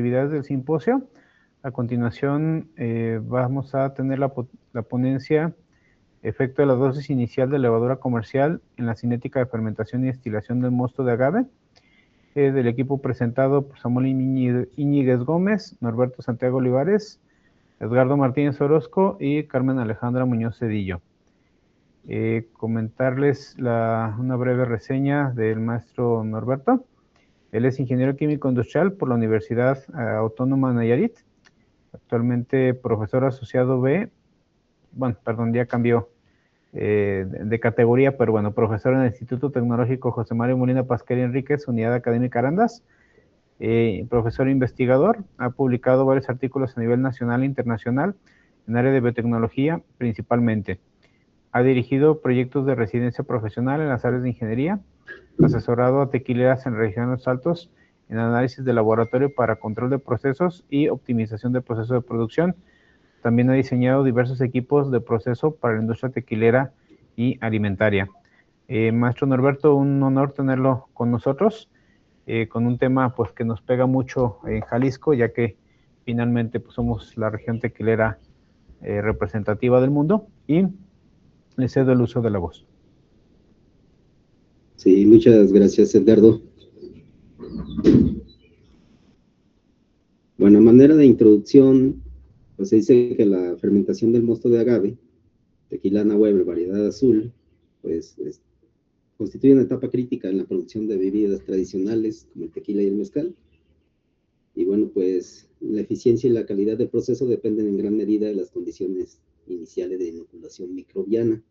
actividades del simposio. A continuación vamos a tener la ponencia Efecto de la dosis inicial de levadura comercial en la cinética de fermentación y destilación del mosto de agave, del equipo presentado por Samuel Íñiguez Gómez, Norberto Santiago Olivares, Edgardo Martínez Orozco y Carmen Alejandra Muñoz Cedillo. Comentarles una breve reseña del maestro Norberto. Él es ingeniero químico industrial por la Universidad Autónoma de Nayarit, actualmente profesor asociado B, bueno, perdón, ya cambió de categoría, pero bueno, profesor en el Instituto Tecnológico José Mario Molina Pasquel Enríquez, Unidad Académica Arandas, profesor investigador, ha publicado varios artículos a nivel nacional e internacional en área de biotecnología principalmente. Ha dirigido proyectos de residencia profesional en las áreas de ingeniería, asesorado a tequileras en regiones altos en análisis de laboratorio para control de procesos y optimización del proceso de producción. También ha diseñado diversos equipos de proceso para la industria tequilera y alimentaria. Maestro Norberto, un honor tenerlo con nosotros, con un tema pues, que nos pega mucho en Jalisco, ya que finalmente pues, somos la región tequilera representativa del mundo, y le cedo el uso de la voz. Sí, muchas gracias, Edgardo. Bueno, a manera de introducción, pues se dice que la fermentación del mosto de agave, Tequilana Weber, variedad azul, pues constituye una etapa crítica en la producción de bebidas tradicionales como el tequila y el mezcal. Y bueno, pues la eficiencia y la calidad del proceso dependen en gran medida de las condiciones iniciales de inoculación microbiana.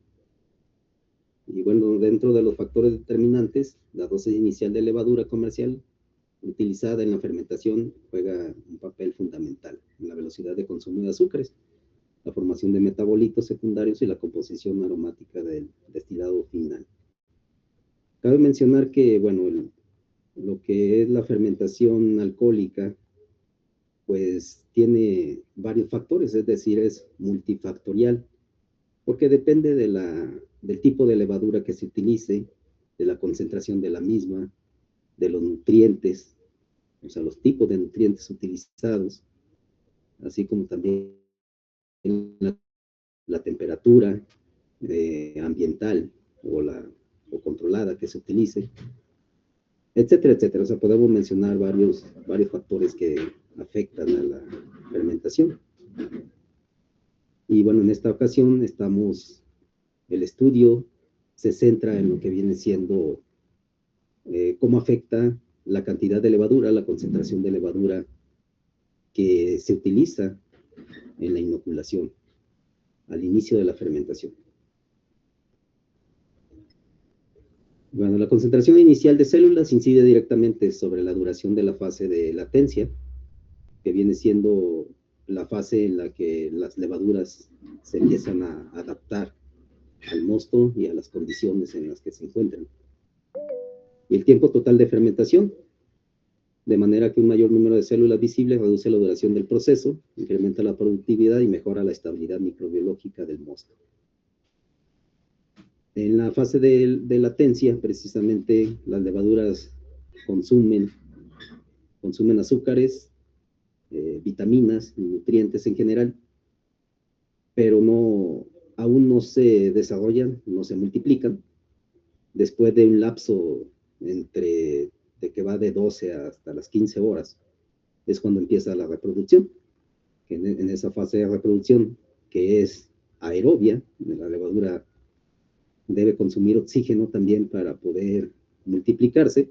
Y bueno, dentro de los factores determinantes, la dosis inicial de levadura comercial utilizada en la fermentación juega un papel fundamental en la velocidad de consumo de azúcares, la formación de metabolitos secundarios y la composición aromática del destilado final. Cabe mencionar que, bueno, lo que es la fermentación alcohólica, pues tiene varios factores, es decir, es multifactorial, porque depende del tipo de levadura que se utilice, de la concentración de la misma, de los nutrientes, o sea, los tipos de nutrientes utilizados, así como también la temperatura ambiental o controlada que se utilice, etcétera, etcétera. O sea, podemos mencionar varios factores que afectan a la fermentación. Y bueno, en esta ocasión el estudio se centra en lo que viene siendo cómo afecta la cantidad de levadura, la concentración de levadura que se utiliza en la inoculación al inicio de la fermentación. Bueno, la concentración inicial de células incide directamente sobre la duración de la fase de latencia, que viene siendo la fase en la que las levaduras se empiezan a adaptar al mosto y a las condiciones en las que se encuentran. Y el tiempo total de fermentación, de manera que un mayor número de células visibles reduce la duración del proceso, incrementa la productividad y mejora la estabilidad microbiológica del mosto. En la fase de latencia, precisamente, las levaduras consumen azúcares, vitaminas, nutrientes en general, pero aún no se desarrollan, no se multiplican. Después de un lapso de que va de 12 hasta las 15 horas, es cuando empieza la reproducción. En esa fase de reproducción, que es aerobia, la levadura debe consumir oxígeno también para poder multiplicarse.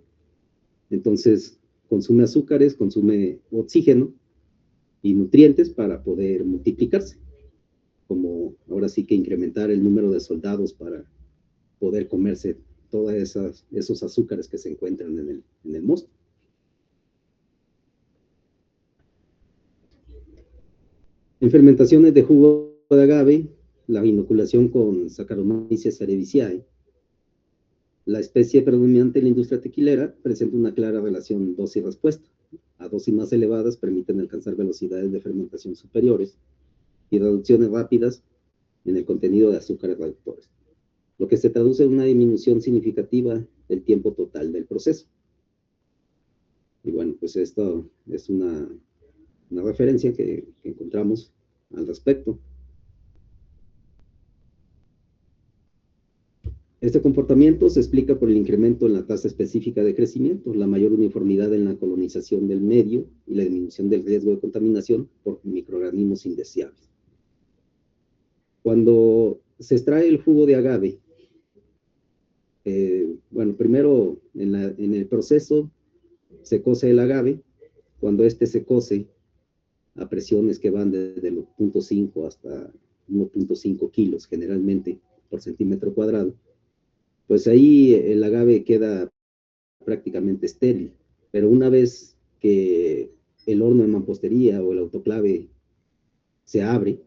Entonces, consume azúcares, consume oxígeno y nutrientes para poder multiplicarse. Como ahora sí que incrementar el número de soldados para poder comerse todos esos azúcares que se encuentran en el mosto. En fermentaciones de jugo de agave, la inoculación con Saccharomyces cerevisiae, la especie predominante en la industria tequilera presenta una clara relación dosis-respuesta. A dosis más elevadas permiten alcanzar velocidades de fermentación superiores y reducciones rápidas en el contenido de azúcares reductores, lo que se traduce en una disminución significativa del tiempo total del proceso. Y bueno, pues esto es una una referencia que encontramos al respecto. Este comportamiento se explica por el incremento en la tasa específica de crecimiento, la mayor uniformidad en la colonización del medio y la disminución del riesgo de contaminación por microorganismos indeseables. Cuando se extrae el jugo de agave, bueno, primero en el proceso se cose el agave. Cuando este se cose a presiones que van desde los 0.5 hasta 1.5 kilos generalmente por centímetro cuadrado, pues ahí el agave queda prácticamente estéril. Pero una vez que el horno de mampostería o el autoclave se abre,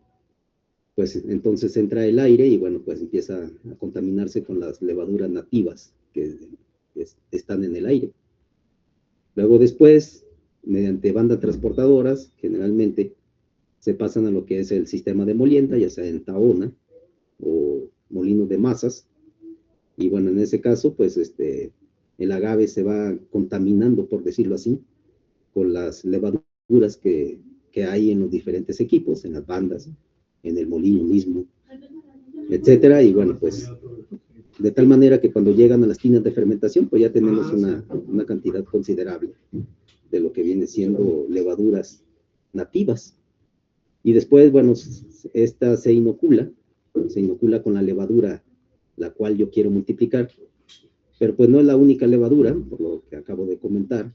pues entonces entra el aire y bueno, pues empieza a contaminarse con las levaduras nativas que están en el aire. Luego después, mediante bandas transportadoras, generalmente se pasan a lo que es el sistema de molienda, ya sea en tahona o molinos de masas. Y bueno, en ese caso, pues el agave se va contaminando, por decirlo así, con las levaduras que hay en los diferentes equipos, en las bandas, en el molino mismo, etcétera. Y bueno, pues de tal manera que cuando llegan a las tinas de fermentación, pues ya tenemos una cantidad considerable de lo que viene siendo levaduras nativas. Y después, bueno, esta se inocula con la levadura, la cual yo quiero multiplicar, pero pues no es la única levadura, por lo que acabo de comentar.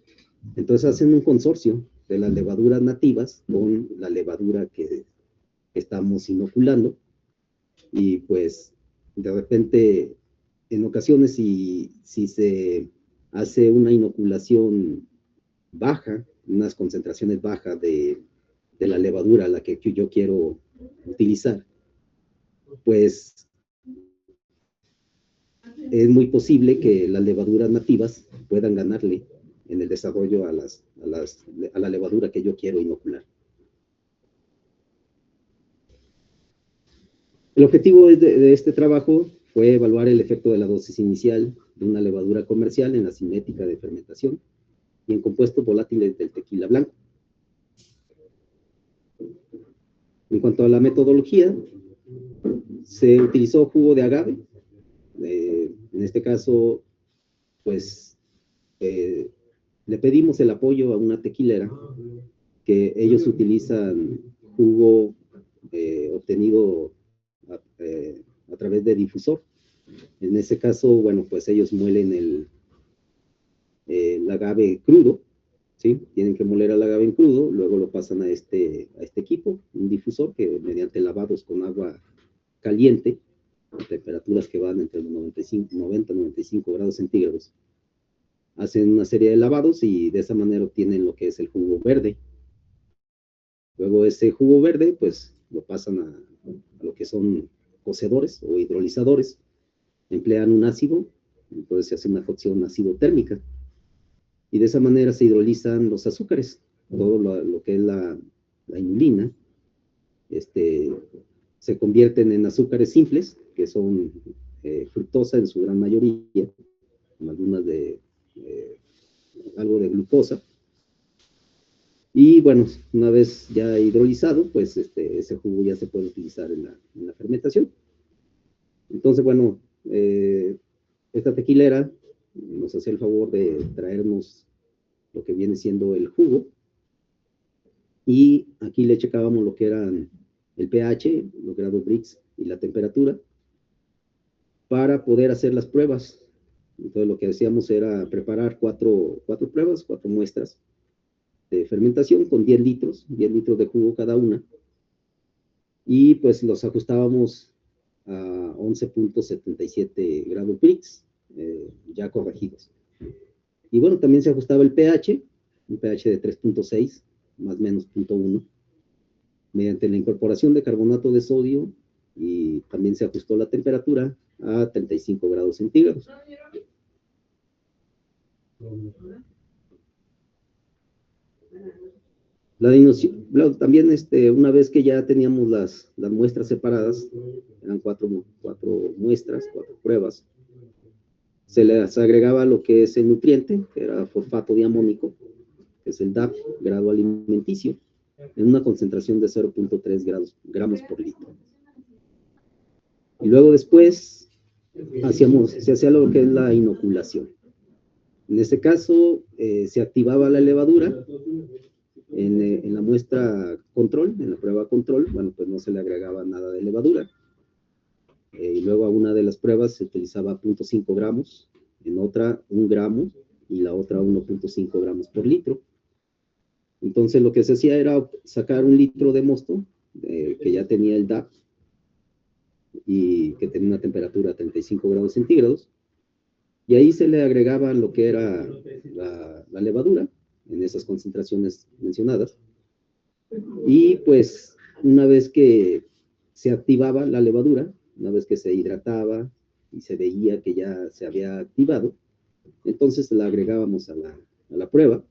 Entonces hacen un consorcio de las levaduras nativas con la levadura que estamos inoculando, y pues de repente, en ocasiones, si se hace una inoculación baja, unas concentraciones bajas de la levadura a la que yo quiero utilizar, pues es muy posible que las levaduras nativas puedan ganarle en el desarrollo a la levadura que yo quiero inocular. El objetivo de este trabajo fue evaluar el efecto de la dosis inicial de una levadura comercial en la cinética de fermentación y en compuestos volátiles del tequila blanco. En cuanto a la metodología, se utilizó jugo de agave. En este caso, pues, le pedimos el apoyo a una tequilera que ellos utilizan jugo obtenido a través de difusor. En ese caso, bueno, pues ellos muelen el agave crudo, ¿sí? Tienen que moler el agave en crudo, luego lo pasan a este equipo, un difusor que mediante lavados con agua caliente, a temperaturas que van entre los 90 y 95 grados centígrados, hacen una serie de lavados y de esa manera obtienen lo que es el jugo verde. Luego ese jugo verde, pues lo pasan a lo que son cocedores o hidrolizadores, emplean un ácido, entonces se hace una cocción ácido-térmica, y de esa manera se hidrolizan los azúcares, todo lo que es la inulina, se convierten en azúcares simples, que son fructosa en su gran mayoría, con algunas de algo de glucosa. Y bueno, una vez ya hidrolizado, pues ese jugo ya se puede utilizar en la fermentación. Entonces, bueno, esta tequilera nos hacía el favor de traernos lo que viene siendo el jugo, y aquí le checábamos lo que eran el pH, los grados Brix y la temperatura para poder hacer las pruebas. Entonces lo que hacíamos era preparar cuatro pruebas, 4 muestras de fermentación con 10 litros de jugo cada una, y pues los ajustábamos a 11.77 grados Brix, ya corregidos. Y bueno, también se ajustaba el pH, un pH de 3.6, más o menos 0.1, mediante la incorporación de carbonato de sodio, y también se ajustó la temperatura a 35 grados centígrados. También una vez que ya teníamos las muestras separadas, eran 4 muestras, 4 pruebas, se les agregaba lo que es el nutriente, que era fosfato diamónico, que es el DAP, grado alimenticio, en una concentración de 0.3 gramos por litro. Y luego después se hacía lo que es la inoculación. En este caso, se activaba la levadura en la muestra control, en la prueba control. Bueno, pues no se le agregaba nada de levadura. Y luego a una de las pruebas se utilizaba 0.5 gramos, en otra 1 gramo y la otra 1.5 gramos por litro. Entonces lo que se hacía era sacar 1 litro de mosto que ya tenía el DAP y que tenía una temperatura a 35 grados centígrados, y ahí se le agregaba lo que era la levadura en esas concentraciones mencionadas, y pues una vez que se activaba la levadura, una vez que se hidrataba y se veía que ya se había activado, entonces la agregábamos a la prueba,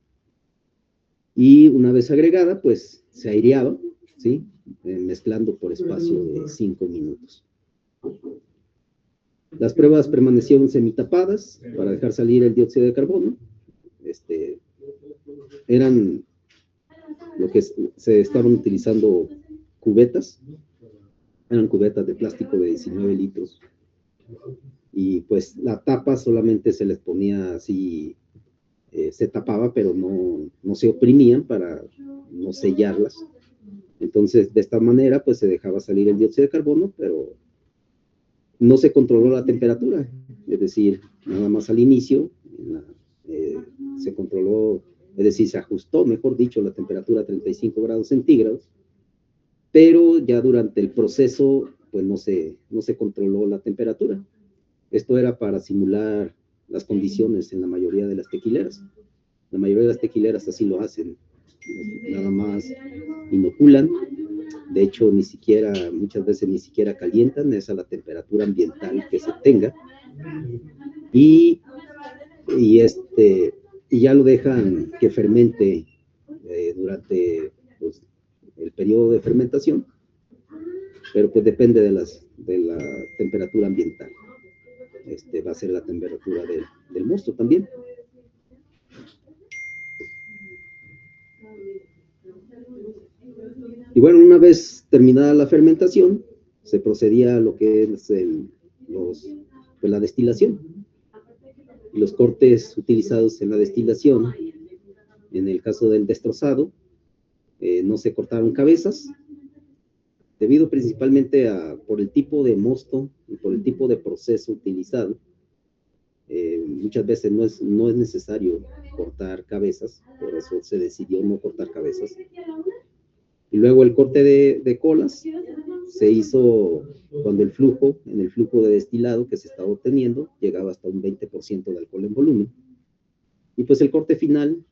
y una vez agregada, pues se aireaba, ¿sí? Mezclando por espacio de 5 minutos. Las pruebas permanecieron semitapadas para dejar salir el dióxido de carbono. Eran lo que se estaban utilizando cubetas. Eran cubetas de plástico de 19 litros. Y pues la tapa solamente se les ponía así, se tapaba, pero no se oprimían para no sellarlas. Entonces, de esta manera, pues se dejaba salir el dióxido de carbono, pero no se controló la temperatura. Es decir, nada más al inicio se controló, es decir, se ajustó, mejor dicho, la temperatura a 35 grados centígrados, pero ya durante el proceso, pues no se controló la temperatura. Esto era para simular las condiciones en la mayoría de las tequileras. La mayoría de las tequileras así lo hacen. Nada más inoculan. De hecho, muchas veces ni siquiera calientan, es a la temperatura ambiental que se tenga. Y ya lo dejan que fermente durante pues, el periodo de fermentación, pero pues depende de la temperatura ambiental. Va a ser la temperatura del mosto también. Y bueno, una vez terminada la fermentación, se procedía a lo que es pues la destilación. Los cortes utilizados en la destilación, en el caso del destrozado, no se cortaron cabezas, debido principalmente por el tipo de mosto y por el tipo de proceso utilizado. Muchas veces no es necesario cortar cabezas, por eso se decidió no cortar cabezas. Y luego el corte de colas se hizo cuando en el flujo de destilado que se estaba obteniendo, llegaba hasta un 20% de alcohol en volumen. Y pues el corte final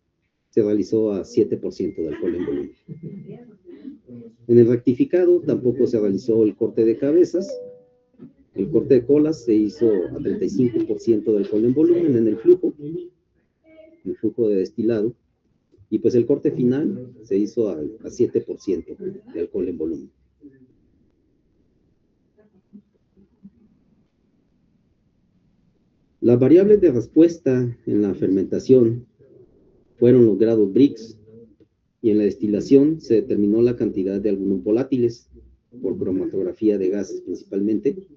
se realizó a 7% de alcohol en volumen. En el rectificado tampoco se realizó el corte de cabezas. El corte de colas se hizo a 35% de alcohol en volumen en el flujo de destilado. Y pues el corte final se hizo a 7% de alcohol en volumen. Las variables de respuesta en la fermentación fueron los grados Brix, y en la destilación se determinó la cantidad de algunos volátiles por cromatografía de gases principalmente.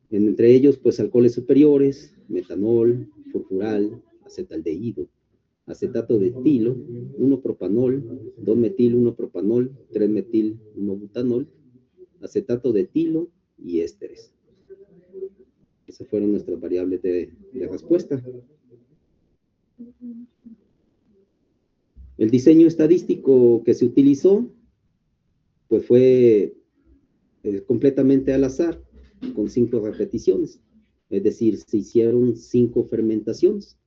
Entre ellos, pues alcoholes superiores, metanol, furfural, acetaldehído, acetato de etilo, 1-propanol, 2-metil 1-propanol, 3-metil 1-butanol, acetato de etilo y ésteres. Esas fueron nuestras variables de respuesta. El diseño estadístico que se utilizó, pues fue completamente al azar, con 5 repeticiones. Es decir, se hicieron 5 fermentaciones.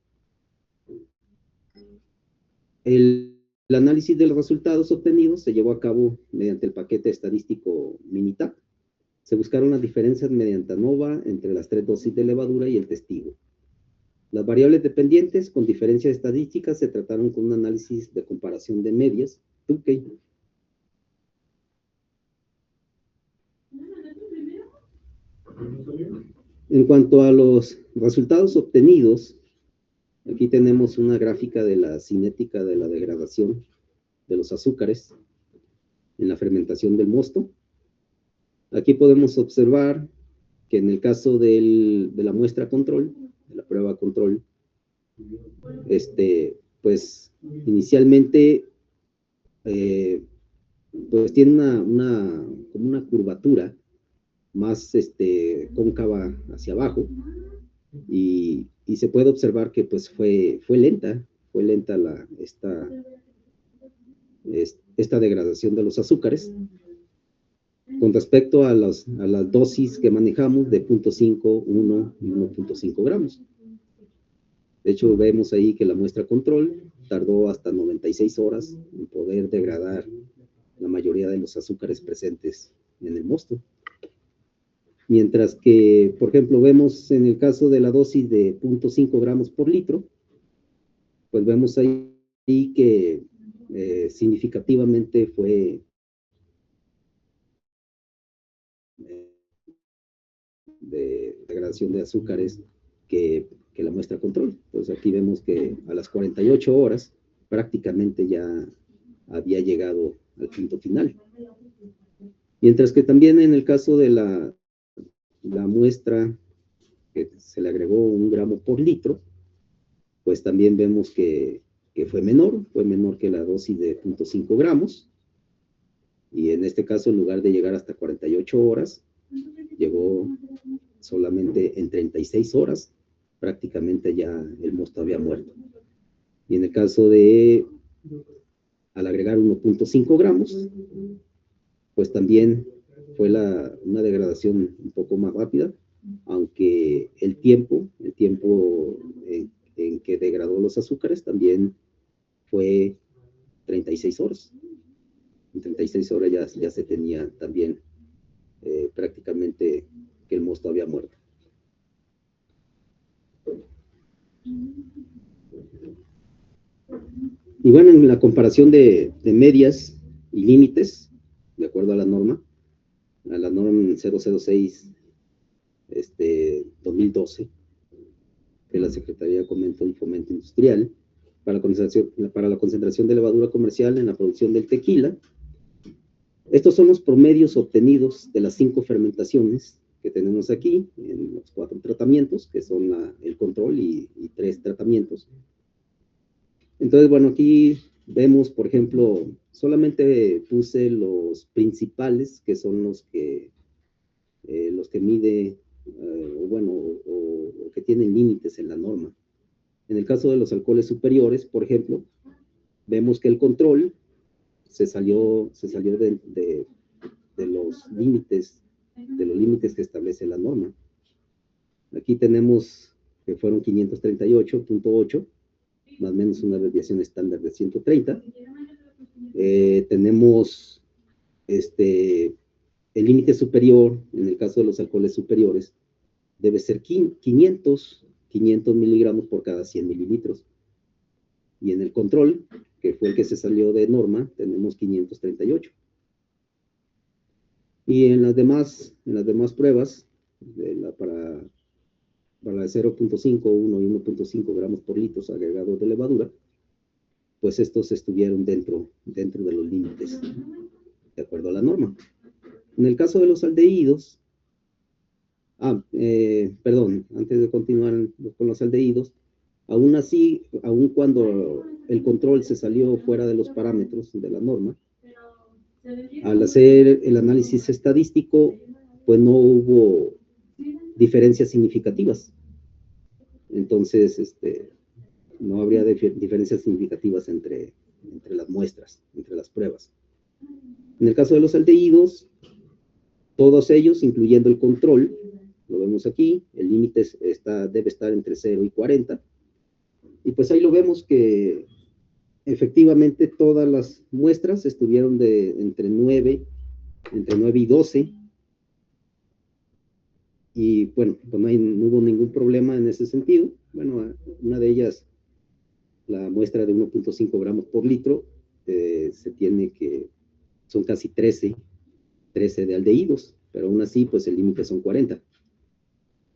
El análisis de los resultados obtenidos se llevó a cabo mediante el paquete estadístico Minitab. Se buscaron las diferencias mediante ANOVA entre las 3 dosis de levadura y el testigo. Las variables dependientes con diferencias estadísticas se trataron con un análisis de comparación de medias, Tukey. En cuanto a los resultados obtenidos, aquí tenemos una gráfica de la cinética de la degradación de los azúcares en la fermentación del mosto. Aquí podemos observar que en el caso de la muestra control, de la prueba control, pues inicialmente pues tiene como una curvatura más cóncava hacia abajo, y se puede observar que pues fue lenta esta degradación de los azúcares con respecto a las dosis que manejamos de 0.5, 1 y 1.5 gramos. De hecho, vemos ahí que la muestra control tardó hasta 96 horas en poder degradar la mayoría de los azúcares presentes en el mosto. Mientras que, por ejemplo, vemos en el caso de la dosis de 0.5 gramos por litro, pues vemos ahí que significativamente fue de degradación de azúcares que la muestra control. Entonces aquí vemos que a las 48 horas prácticamente ya había llegado al punto final. Mientras que también en el caso de la muestra que se le agregó 1 gramo por litro, pues también vemos que fue menor que la dosis de 0.5 gramos. Y en este caso, en lugar de llegar hasta 48 horas, llegó solamente en 36 horas, prácticamente ya el mosto había muerto. Y en el caso de, al agregar 1.5 gramos, pues también fue una degradación un poco más rápida, aunque el tiempo en que degradó los azúcares también fue 36 horas. En 36 horas ya se tenía también prácticamente que el mosto había muerto. Y bueno, en la comparación de medias y límites, de acuerdo a la norma 006 2012, de la Secretaría de Fomento y Fomento Industrial, para la concentración de levadura comercial en la producción del tequila. Estos son los promedios obtenidos de las 5 fermentaciones que tenemos aquí, en los 4 tratamientos, que son el control y 3 tratamientos. Entonces, bueno, aquí vemos, por ejemplo, solamente puse los principales, que son los que mide, o que tienen límites en la norma. En el caso de los alcoholes superiores, por ejemplo, vemos que el control se salió de los límites que establece la norma. Aquí tenemos que fueron 538.8, más o menos una desviación estándar de 130. Tenemos el límite superior, en el caso de los alcoholes superiores, debe ser 500 miligramos por cada 100 mililitros. Y en el control, que fue el que se salió de norma, tenemos 538. Y en las demás pruebas, para la de 0.5, 1 y 1.5 gramos por litro agregados de levadura, pues estos estuvieron dentro de los límites, de acuerdo a la norma. En el caso de los aldehídos, perdón, antes de continuar con los aldehídos, aún así, aún cuando el control se salió fuera de los parámetros de la norma, al hacer el análisis estadístico, pues no hubo diferencias significativas. Entonces, no habría diferencias significativas entre las muestras, entre las pruebas. En el caso de los aldehídos, todos ellos, incluyendo el control, lo vemos aquí, el límite debe estar entre 0 y 40. Y pues ahí lo vemos que efectivamente todas las muestras estuvieron entre 9 y 12. Y bueno, pues no hubo ningún problema en ese sentido. Bueno, una de ellas, la muestra de 1.5 gramos por litro, se tiene que son casi 13 de aldehídos, pero aún así, pues el límite son 40.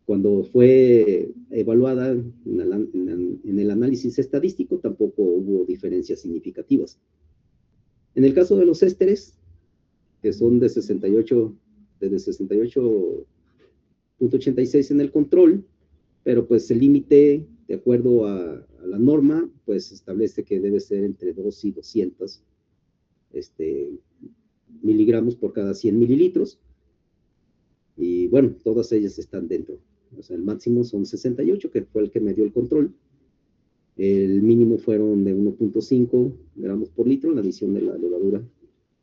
Cuando fue evaluada en el análisis estadístico, tampoco hubo diferencias significativas. En el caso de los ésteres, que son de 68, desde 68.86 en el control, pero pues el límite, de acuerdo a la norma, pues establece que debe ser entre 2 y 200 miligramos por cada 100 mililitros. Y bueno, todas ellas están dentro. O sea, el máximo son 68, que fue el que me dio el control. El mínimo fueron de 1.5 gramos por litro, la adición de la levadura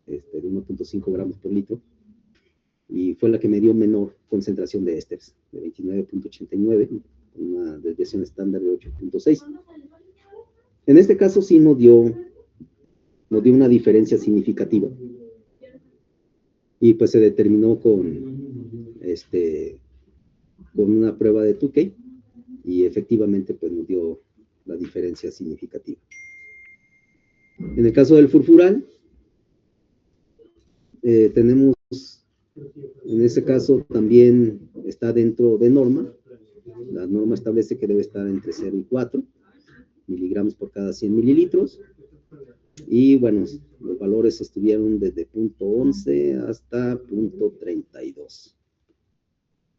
de 1.5 gramos por litro. Y fue la que me dio menor concentración de ésteres, de 29.89, una desviación estándar de 8.6. En este caso sí nos dio una diferencia significativa. Y pues se determinó con una prueba de Tukey, y efectivamente pues nos dio la diferencia significativa. En el caso del furfural, tenemos, en ese caso también está dentro de norma. La norma establece que debe estar entre 0 y 4 miligramos por cada 100 mililitros. Y bueno, los valores estuvieron desde 0.11 hasta 0.32.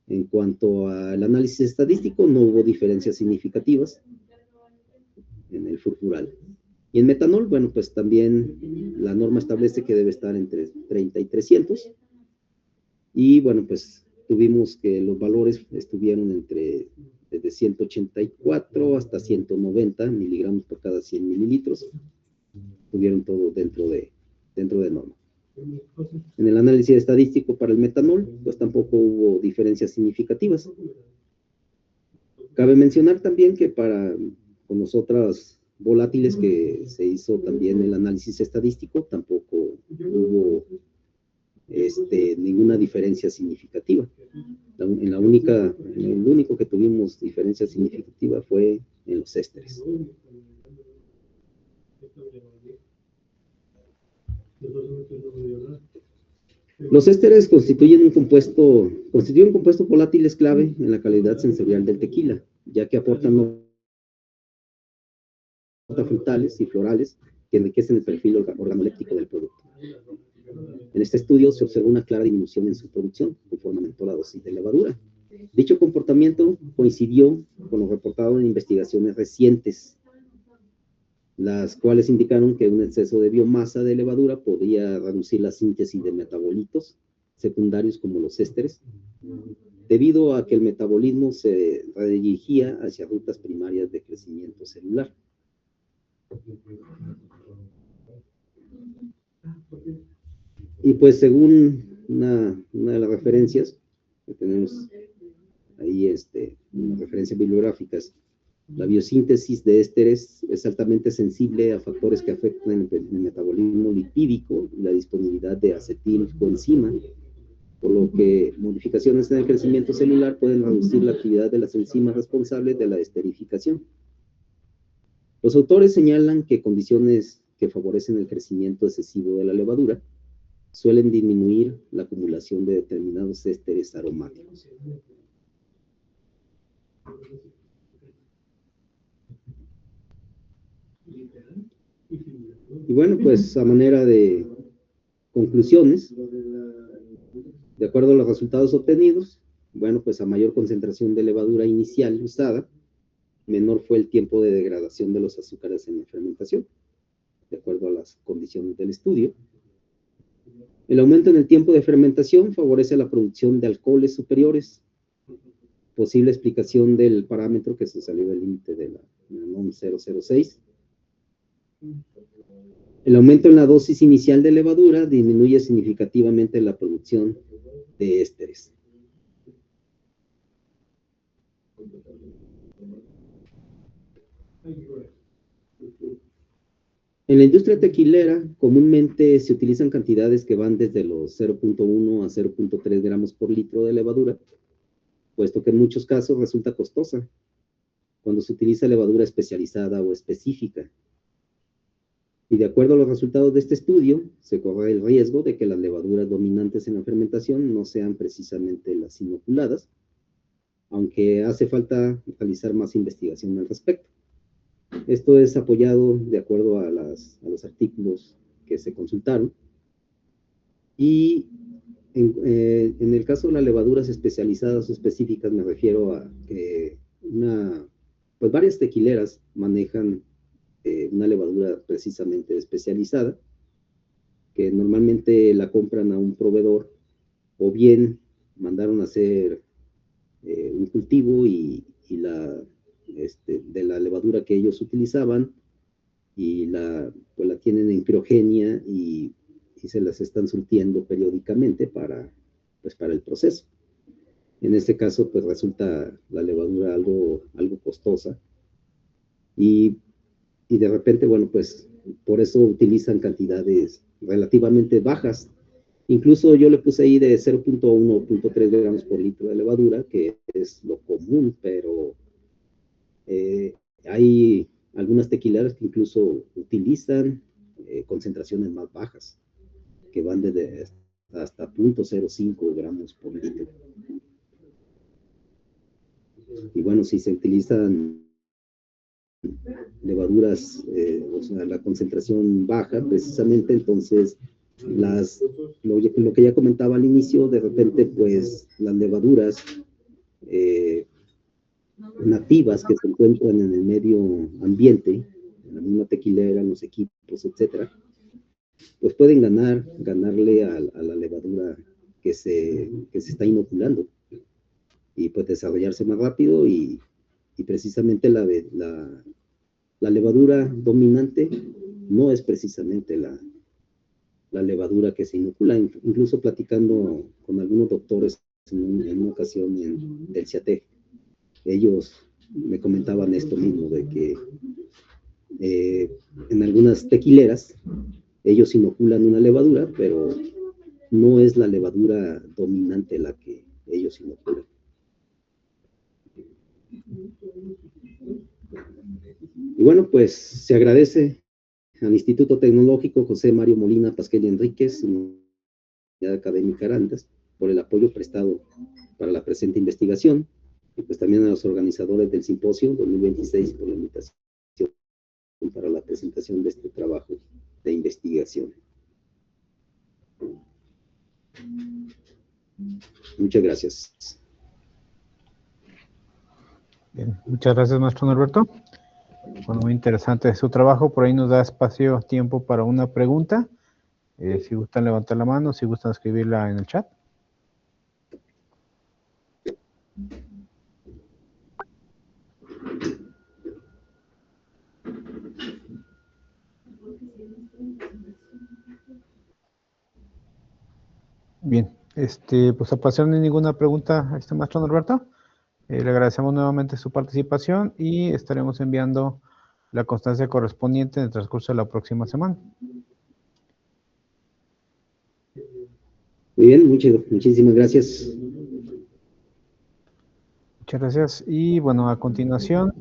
En cuanto al análisis estadístico, no hubo diferencias significativas en el furfural. Y en metanol, bueno, pues también la norma establece que debe estar entre 30 y 300. Y bueno, pues tuvimos que los valores estuvieron desde 184 hasta 190 miligramos por cada 100 mililitros. Tuvieron todo dentro de norma. En el análisis estadístico para el metanol, pues tampoco hubo diferencias significativas. Cabe mencionar también que con los otros volátiles que se hizo también el análisis estadístico, tampoco hubo ninguna diferencia significativa. El único que tuvimos diferencia significativa fue en los ésteres. Los ésteres constituyen compuestos volátiles clave en la calidad sensorial del tequila, ya que aportan notas frutales y florales que enriquecen el perfil organoléptico del producto. En este estudio se observó una clara disminución en su producción conforme aumentó la dosis de levadura. Dicho comportamiento coincidió con lo reportado en investigaciones recientes, las cuales indicaron que un exceso de biomasa de levadura podría reducir la síntesis de metabolitos secundarios como los ésteres, debido a que el metabolismo se redirigía hacia rutas primarias de crecimiento celular. Y pues según una de las referencias que tenemos ahí, referencias bibliográficas, la biosíntesis de ésteres es altamente sensible a factores que afectan el metabolismo lipídico y la disponibilidad de acetilcoenzima, por lo que modificaciones en el crecimiento celular pueden reducir la actividad de las enzimas responsables de la esterificación. Los autores señalan que condiciones que favorecen el crecimiento excesivo de la levadura suelen disminuir la acumulación de determinados ésteres aromáticos. Y bueno, pues a manera de conclusiones, de acuerdo a los resultados obtenidos, bueno, pues a mayor concentración de levadura inicial usada, menor fue el tiempo de degradación de los azúcares en la fermentación, de acuerdo a las condiciones del estudio. El aumento en el tiempo de fermentación favorece la producción de alcoholes superiores. Posible explicación del parámetro que se salió del límite de la NOM 006. El aumento en la dosis inicial de levadura disminuye significativamente la producción de ésteres. En la industria tequilera, comúnmente se utilizan cantidades que van desde los 0.1 a 0.3 gramos por litro de levadura, puesto que en muchos casos resulta costosa cuando se utiliza levadura especializada o específica. Y de acuerdo a los resultados de este estudio, se corre el riesgo de que las levaduras dominantes en la fermentación no sean precisamente las inoculadas, aunque hace falta realizar más investigación al respecto. Esto es apoyado de acuerdo a los artículos que se consultaron. Y en el caso de las levaduras especializadas o específicas, me refiero a que pues varias tequileras manejan una levadura precisamente especializada, que normalmente la compran a un proveedor, o bien mandaron a hacer un cultivo de la levadura que ellos utilizaban, y pues la tienen en criogenia y se las están surtiendo periódicamente pues para el proceso. En este caso, pues resulta la levadura algo costosa, y de repente, bueno, pues por eso utilizan cantidades relativamente bajas. Incluso yo le puse ahí de 0.1 o 0.3 gramos por litro de levadura, que es lo común, pero hay algunas tequileras que incluso utilizan concentraciones más bajas, que van desde hasta 0.05 gramos por litro. Y bueno, si se utilizan levaduras, o sea, la concentración baja, precisamente, entonces lo que ya comentaba al inicio, de repente, pues las levaduras nativas que se encuentran en el medio ambiente, en la misma tequilera, en los equipos, etcétera, pues pueden ganarle a la levadura que se está inoculando, y pues desarrollarse más rápido, y precisamente la levadura dominante no es precisamente la levadura que se inocula. Incluso platicando con algunos doctores en una ocasión del CIATEC, ellos me comentaban esto mismo, de que en algunas tequileras ellos inoculan una levadura, pero no es la levadura dominante la que ellos inoculan. Y bueno, pues se agradece al Instituto Tecnológico José Mario Molina Pasquel y Enríquez, Unidad Académica Arandas, por el apoyo prestado para la presente investigación, y pues también a los organizadores del simposio 2026 por la invitación para la presentación de este trabajo de investigación. Muchas gracias. Bien, muchas gracias, maestro Norberto. Bueno, muy interesante su trabajo. Por ahí nos da tiempo para una pregunta. Si gustan levantar la mano, si gustan escribirla en el chat. Bien, pues a pasar no hay ninguna pregunta a este maestro Norberto. Le agradecemos nuevamente su participación y estaremos enviando la constancia correspondiente en el transcurso de la próxima semana. Muy bien, muchísimas gracias. Muchas gracias. Y bueno, a continuación